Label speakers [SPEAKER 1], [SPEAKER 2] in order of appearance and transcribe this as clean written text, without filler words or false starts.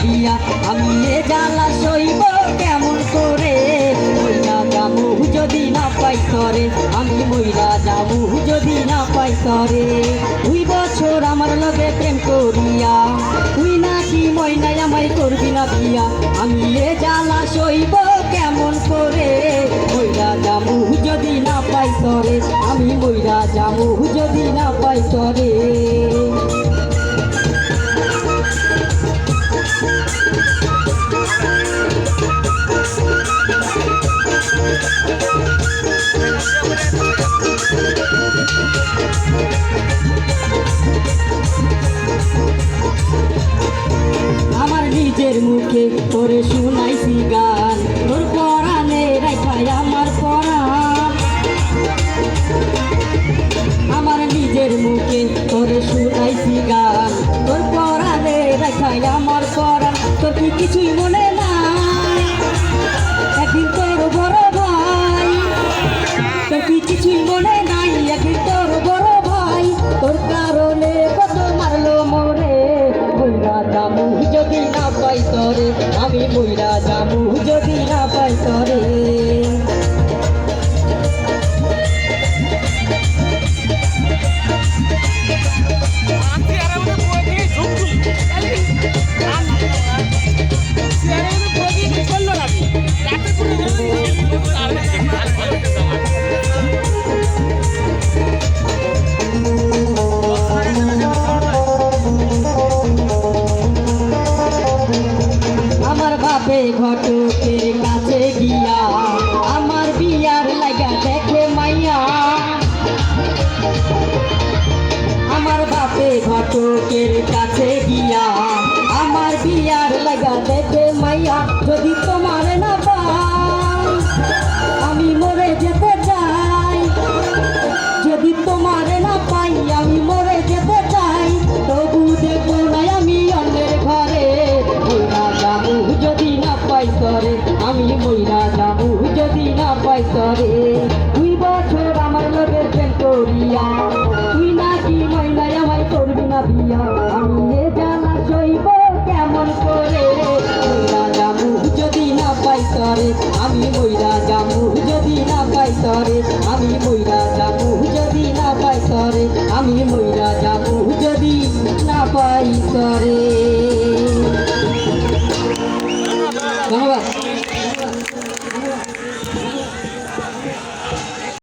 [SPEAKER 1] বিয়া আমি এ জ্বালা সইব কেমন করে, মইরা যামু যদি না পাই তরে, আমি মইরা যামু যদি না পাই তরে। 2 বছর আমার লগে প্রেম করিয়া তুই নাকি মইনাই আমায় করবি না বিয়া, আমি এ জ্বালা সইব কেমন করে, মইরা যামু যদি না পাই তরে, আমি মইরা যামু যদি না পাই তরে। আমার নিজের মুখে তোরে শুনাইছি গান, তোর পরাণে রাখাই আমার পরাণ। আমার নিজের মুখে তোরে শুনাইছি গান, তোর পরাণে রাখাই আমার পরাণ। তোর কি কিছুই মনে নাই একদিন তোর বড় ভাই, তোর কি কিছুই মনে নাই একদিন তোর বড় ভাই, তোর কারণে কত মারলো মরে, মইরা যামু যদি না পাই তরে, আমি মইরা যামু যদি না পাই তরে। আমার বাপে ঘটকের কাছে গিয়া আমার বিয়ার লাগা দেখে মাইয়া, আমার বাপে ঘটকের কাছে গিয়া আমার বিয়ার লাগা দেখে মাইয়া, যদি তোমার না পাই আমি মরে যেতে চাই, যদি তোমার না পাই আমি মরে যেতে চাই, তবু দেখবো না আমি অন্যের ঘরে, মইরা যামু যদি না পাই তরে, আমি মইরা যামু যদি না পাই তরে। 2 বছর আমার লগে প্রেম করিয়া তুই নাকি মইনাই আমায় করবি না বিয়া, আমি এ জ্বালা সইব কেমন করে, মইরা যামু যদি না পাই তরে, আমি মইরা যামু যদি না পাই তরে, আমি মইরা যামু যদি না পাই তরে, আমি মইরা যামু যদি না পাই তরে।